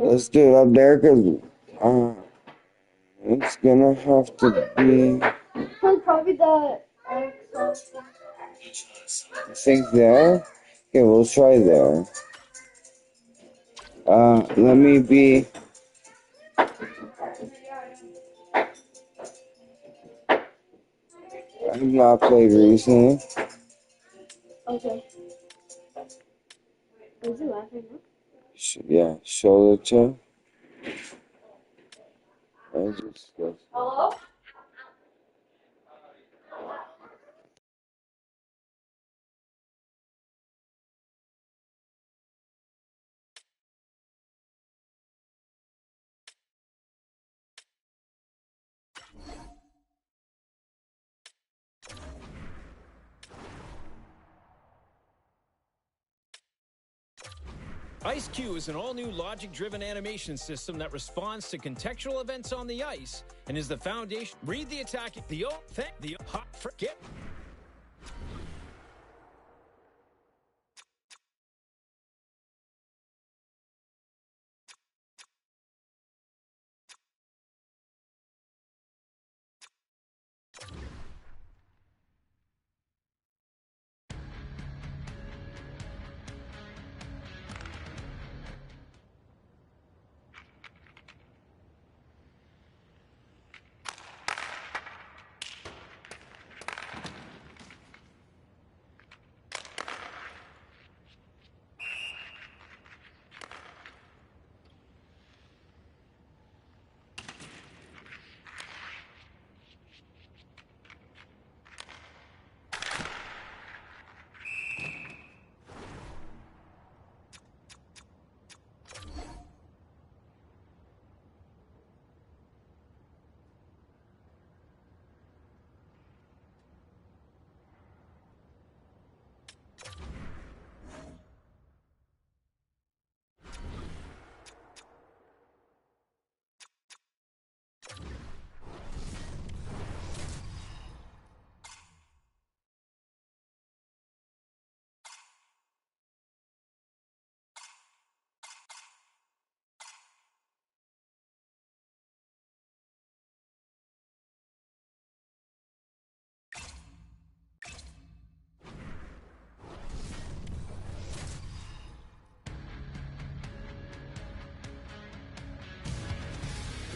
let's do it up there because it's gonna have to be. Probably the I think there. Okay, we'll try there. Let me be. I've not played recently. Okay. Is he laughing now? Yeah, shoulder check. I just. Hello? IceQ is an all-new logic-driven animation system that responds to contextual events on the ice and is the foundation. Read the attack, the thing, the hot, forget.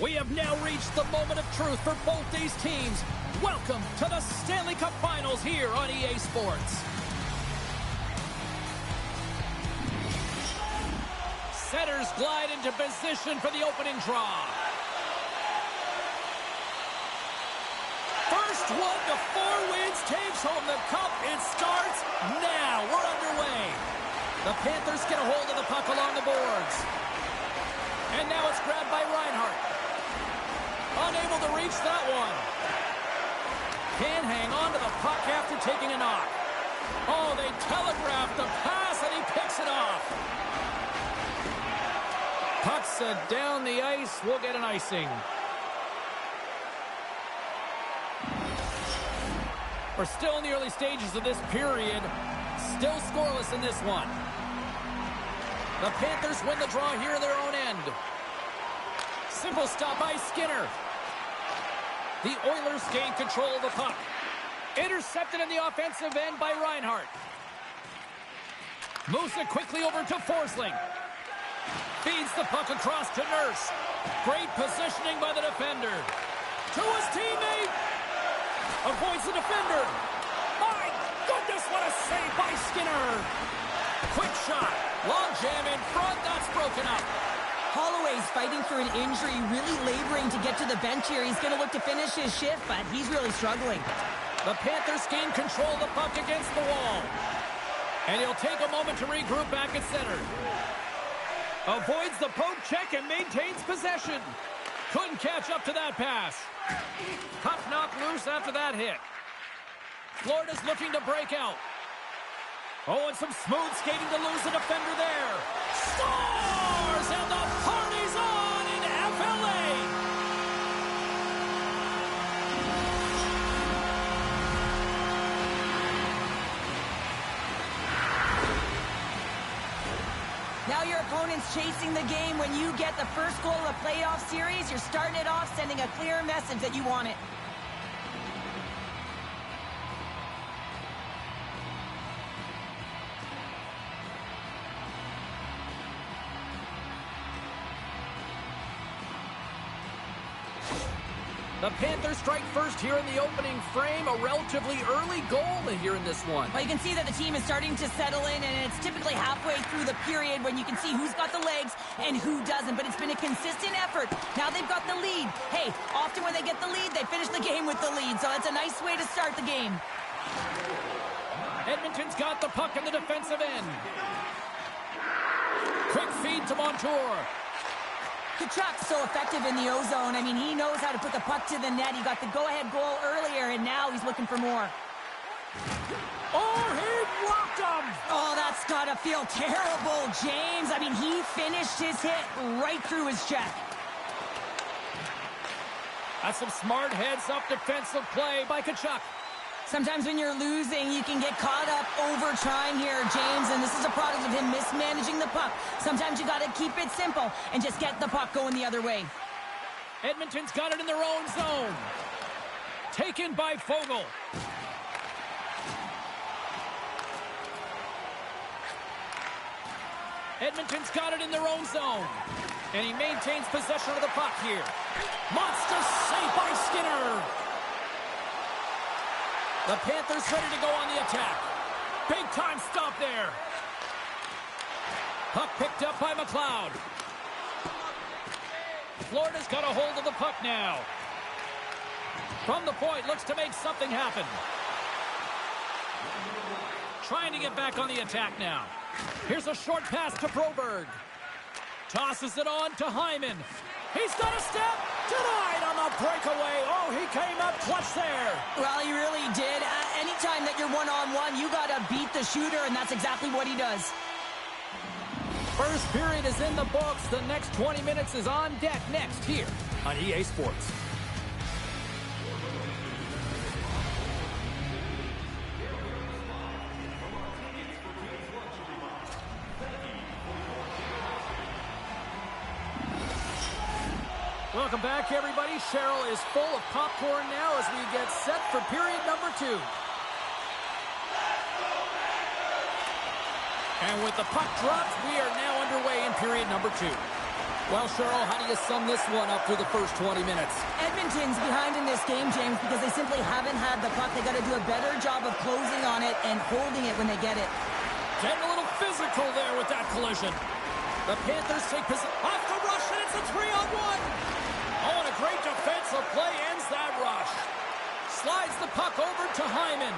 We have now reached the moment of truth for both these teams. Welcome to the Stanley Cup Finals here on EA Sports. Setters glide into position for the opening draw. First one to 4 wins takes home the cup. It starts now. We're underway. The Panthers get a hold of the puck along the boards. And now it's grabbed by Reinhart. Unable to reach that one. Can't hang on to the puck after taking a knock. Oh, they telegraphed the pass and he picks it off. Puck's down the ice. We'll get an icing. We're still in the early stages of this period. Still scoreless in this one. The Panthers win the draw here in their own end. Simple stop by Skinner. The Oilers gain control of the puck. Intercepted in the offensive end by Reinhart. Moves it quickly over to Forsling. Feeds the puck across to Nurse. Great positioning by the defender. To his teammate. Avoids the defender. My goodness, what a save by Skinner. Quick shot. Long jam in front. That's broken up. Holloway's fighting through an injury, really laboring to get to the bench here. He's going to look to finish his shift, but he's really struggling. The Panthers gain control of the puck against the wall. And he'll take a moment to regroup back at center. Avoids the poke check and maintains possession. Couldn't catch up to that pass. Puck knocked loose after that hit. Florida's looking to break out. Oh, and some smooth skating to lose the defender there. Scores! And the party's on in FLA! Now your opponent opponents chasing the game. When you get the first goal of a playoff series, you're starting it off sending a clear message that you want it. The Panthers strike first here in the opening frame. A relatively early goal here in this one. Well, you can see that the team is starting to settle in, and it's typically halfway through the period when you can see who's got the legs and who doesn't. But it's been a consistent effort. Now they've got the lead. Hey, often when they get the lead, they finish the game with the lead. So that's a nice way to start the game. Edmonton's got the puck in the defensive end. Quick feed to Montour. Tkachuk's so effective in the O-zone. I mean, he knows how to put the puck to the net. He got the go-ahead goal earlier, and now he's looking for more. Oh, he blocked him! Oh, that's got to feel terrible, James. I mean, he finished his hit right through his check. That's some smart heads-up defensive play by Tkachuk. Sometimes when you're losing, you can get caught up over trying here, James, and this is a product of him mismanaging the puck. Sometimes you got to keep it simple and just get the puck going the other way. Edmonton's got it in their own zone. Taken by Foegele. Edmonton's got it in their own zone. And he maintains possession of the puck here. Monster save by Skinner. The Panthers ready to go on the attack. Big time stop there. Puck picked up by McLeod. Florida's got a hold of the puck now. From the point, looks to make something happen. Trying to get back on the attack now. Here's a short pass to Broberg. Tosses it on to Hyman. He's got a step. Denied on the breakaway. Oh, he came up clutch there. Well, he really did. Anytime that you're one-on-one, you got to beat the shooter, and that's exactly what he does. First period is in the books. The next 20 minutes is on deck next here on EA Sports. Welcome back, everybody. Cheryl is full of popcorn now as we get set for period number 2. And with the puck dropped, we are now underway in period number 2. Well, Cheryl, how do you sum this one up through the first 20 minutes? Edmonton's behind in this game, James, because they simply haven't had the puck. They got to do a better job of closing on it and holding it when they get it. Getting a little physical there with that collision. The Panthers take possession off the rush, and it's a 3-on-1. Oh, and a great defensive play ends that rush. Slides the puck over to Hyman.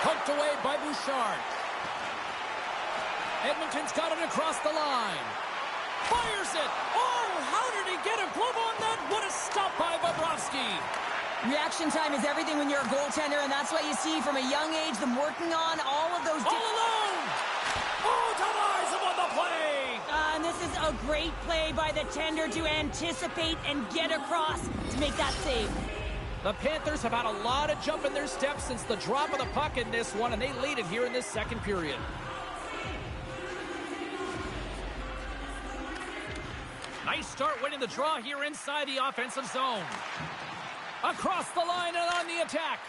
Poked away by Bouchard. Edmonton's got it across the line. Fires it. Oh, how did he get a glove on that? What a stop by Bobrovsky. Reaction time is everything when you're a goaltender, and that's what you see from a young age, them working on all of those... All alone! Oh, denies him on the play! And this is a great play by the tender to anticipate and get across to make that save. The Panthers have had a lot of jump in their steps since the drop of the puck in this one, and they lead it here in this second period. Nice start winning the draw here inside the offensive zone. Across the line and on the attack.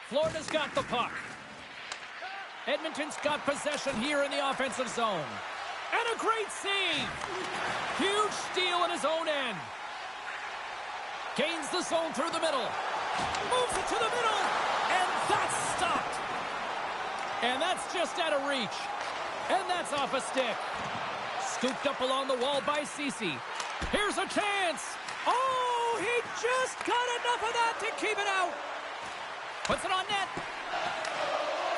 Florida's got the puck. Edmonton's got possession here in the offensive zone. And a great save. Huge steal in his own end. Gains the zone through the middle. Moves it to the middle. And that's stopped. And that's just out of reach. And that's off a stick. Scooped up along the wall by Ceci. Here's a chance. Oh, he just got enough of that to keep it out. Puts it on net.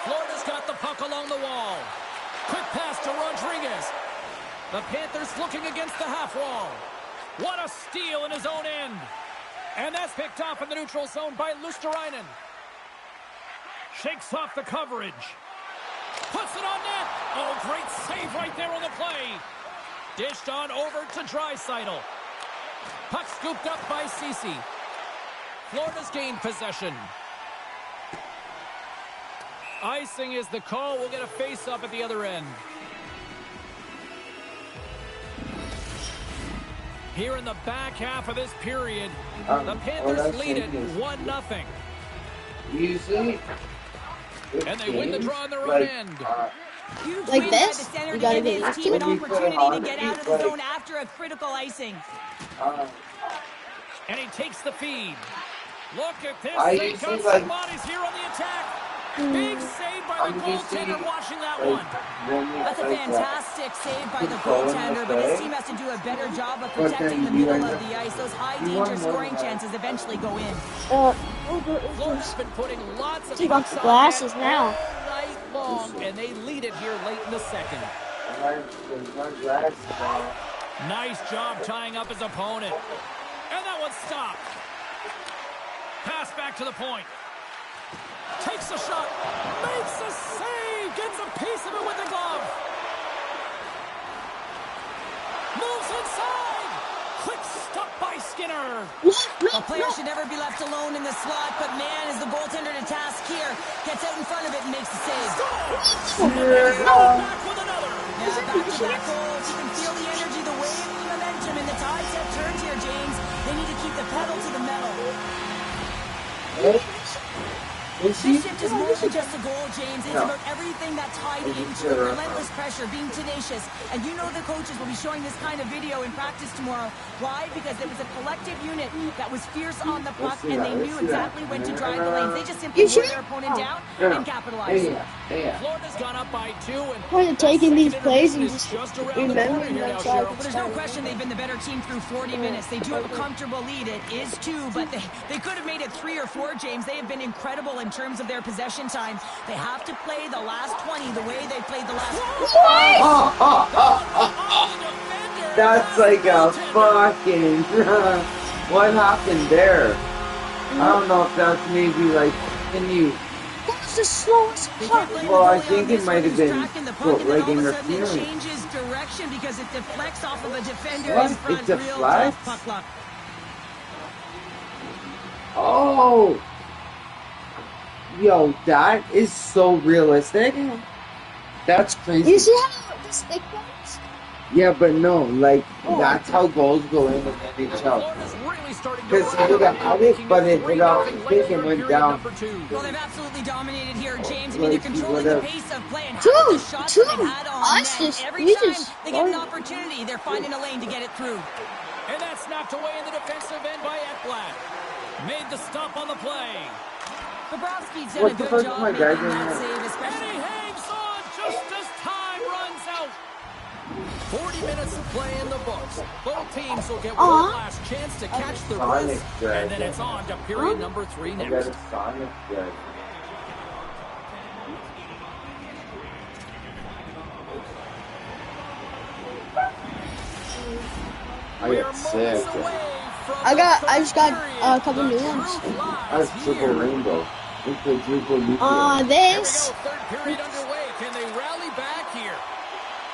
Florida's got the puck along the wall. Quick pass to Rodriguez. The Panthers looking against the half wall. What a steal in his own end. And that's picked off in the neutral zone by Luosterainen. Shakes off the coverage. Puts it on net. Oh, great save right there on the play. Dished on over to Draisaitl. Puck scooped up by Ceci. Florida's gained possession. Icing is the call. We'll get a face-up at the other end. Here in the back half of this period, the Panthers lead it 1-0. Usually, And they win the draw on their own end. Huge Like win by this? the center You to gotta give get his team an used to it. opportunity to get out of the zone after a critical icing. And he takes the feed. Look at this. I They've usually got like- some bodies here on the attack. Big save by the goaltender watching that one. That's a fantastic save by the goaltender, but his team has to do a better job of protecting the middle of the ice. Those high-danger scoring chances eventually go in. Florida's been putting lots of Take off pucks the on glasses net now. all night long, and they lead it here late in the second. Nice job tying up his opponent. And that one's stopped. Pass back to the point. Takes a shot. Makes a save. Gets a piece of it with the glove. Moves inside. Quick stop by Skinner. A player should never be left alone in the slot, but man, is the goaltender to task here. Gets out in front of it and makes the save. Back with another. Yeah, back-to-back goals. You can feel the energy, the wave, the momentum, and the tides have turned here, James. They need to keep the pedal to the metal. This shift is more than just a goal, James. It's about everything that tied into it. Relentless pressure, being tenacious. And you know the coaches will be showing this kind of video in practice tomorrow. Why? Because it was a collective unit that was fierce on the puck, and they knew exactly when to drive the lanes. They just simply wore their opponent down and capitalized. Florida's gone up by 2, and Point of taking these plays and is just around the corner remembering here them now, so I Cheryl. can Well, there's no start. question they've been the better team through 40 minutes. They do have a comfortable lead. It is 2, but they could have made it 3 or 4, James. They have been incredible in terms of their possession time. They have to play the last 20 the way they played the last. That's like a fucking. What happened there? I don't know if that's maybe like. Can you? That was the slowest They puck. can't blame Well, the I goalie think on it this might one have who's been tracking the puck, and then like all of a interference. sudden it changes direction because it deflects off of a defender What? in front. It's a Real flag? tough puck luck. Oh! Yo, that is so realistic. That's crazy. You see how the stick goes? Yeah, but no, like, that's how goals go in the NHL. Florida's really starting to Because he would have had it, but it hit off his stick and went down. Well, they've absolutely dominated here, James. I mean, Like, they're he controlling the would've- pace of play and Two, half the shots that they've had on us net. just- Every we time just they get an scored. opportunity, they're finding a lane to get it through. And that's knocked away in the defensive end by Ekblad. Made the stop on the play. Bobrovsky's done What a the good fuck job my making guy that doing save, And especially. he hangs on just as time runs out. 40 minutes of play in the books. Both teams will get one last chance to catch the Sonic Grizz. drag. And then it's on to period number 3 I got next. a Sonic drag. I We are got sick. moments away from I just got the a couple third new period. ones. The truth I lies have triple here. rainbow. It's a triple Uh, nuclear. Here we this. go, third period underway. Can they rally back here?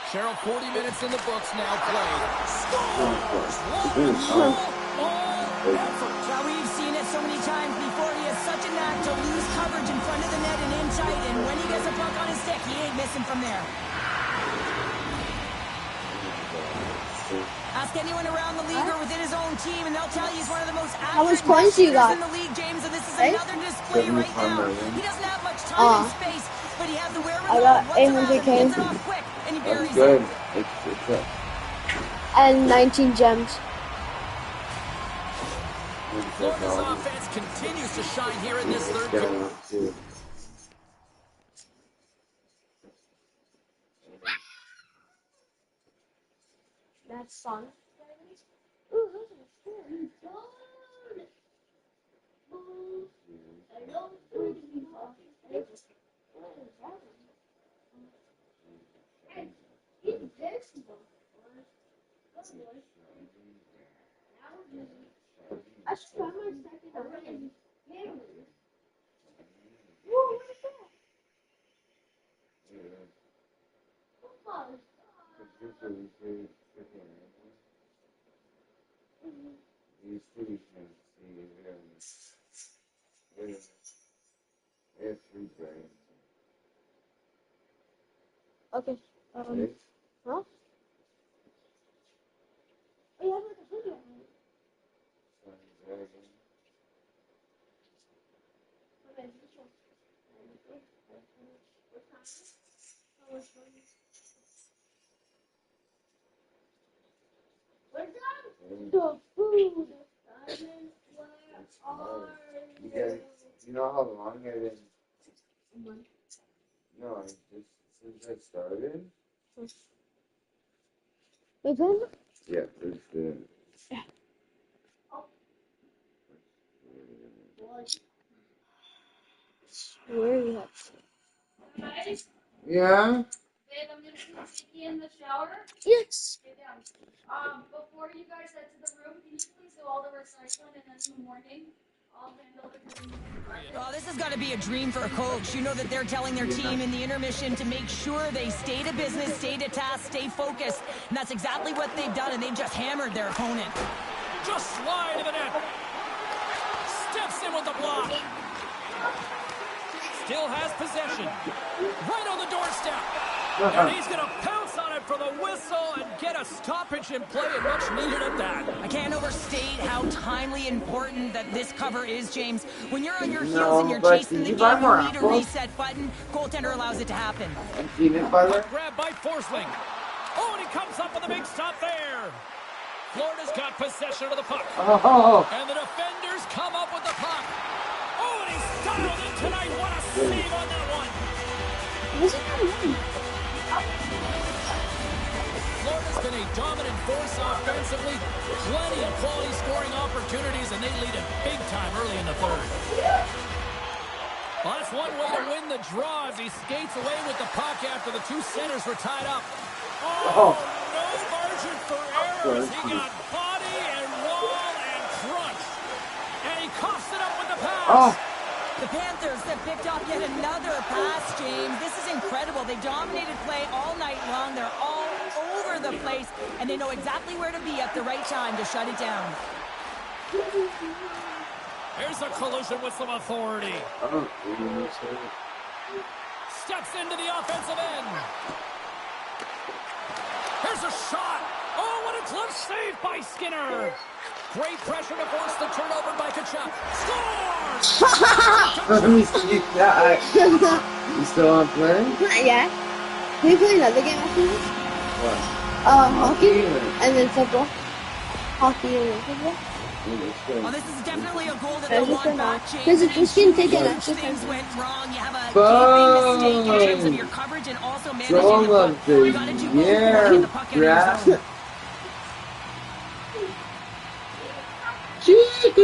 Cheryl, 40 minutes in the books now played. Scores! One goal, all effort. Well, we've seen it so many times before. He has such a knack to lose coverage in front of the net and in tight, and when he gets a puck on his stick, he ain't missing from there. Ask anyone around the league or within his own team, and they'll tell you he's one of the most much accurate points you shooters got? in the league, James, and this is Hey? another display right 75 now. million. He doesn't have much time and space, but he has the wherewithal. I got Once around him, 800K. gets it off quick, and he buries That's good. it. It's a. And 19 gems. Florida's offense continues to shine here in this third period. That's Sonic. I should try my second already. Whoa, what is that? Okay. Six. Huh? Oh, you have like a video. Okay, which one? What time? Oh, which one? Where's that? The food. Simon, where are You guys, you know how long I've been? you? No, just since I started. Wait, then? Yeah, it's the. Where are you at? Guys, Yeah. babe, I'm gonna put Vicky in the shower. Yes. Get down. Before you guys head to the room, can you please do all the recycling and then in the morning, I'll handle the green. Well, this has got to be a dream for a coach. You know that they're telling their team in the intermission to make sure they stay to business, stay to task, stay focused. And that's exactly what they've done, and they've just hammered their opponent. Just slide to the net. Steps in with the block. Still has possession. Right on the doorstep. And he's going to pounce on it for the whistle and get a stoppage in play, and much needed at that. I can't overstate how timely important that this cover is, James. When you're on your heels No, and you're but chasing the did you buy game, more you need a apples? reset button. Goaltender allows it to happen. And peanut butter. Grab by Forsling. Oh, and he comes up with a big stop there. Florida's got possession of the puck. Oh. And the defenders come up with the puck. Oh, and he's dialed in tonight. What a save on that one. Where's it going? Florida's been a dominant force offensively. Plenty of quality scoring opportunities, and they lead it big time early in the third. Well, that's one way to win the draw as he skates away with the puck after the two centers were tied up. Oh, no margin for error as he got body and wall and crushed. And he coughs it up with the pass. Oh. The Panthers have picked up yet another pass, James. This is incredible. They dominated play all night long. They're all over the place, and they know exactly where to be at the right time to shut it down. Here's a collision with some authority. Steps into the offensive end. Here's a shot. Oh, what a close save by Skinner. Great pressure to force the turnover by Kachuk. Scores! Let me see that. You still on playing? Yeah. Can we play another game after this? What? Hockey and then football. Hockey and then football. Well, this is definitely a goal that There's they'll just want a back, lot. James. Because And it's just gonna take an huge extra things time. went wrong. You have a Boom! gaping mistake in terms of your coverage and also managing Goal the puck. of the You gotta do both. You gotta get the puck in your year, zone. Jeez!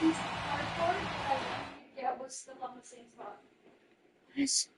Piece of cardboard that I wanted to get was still on the same spot. Yes.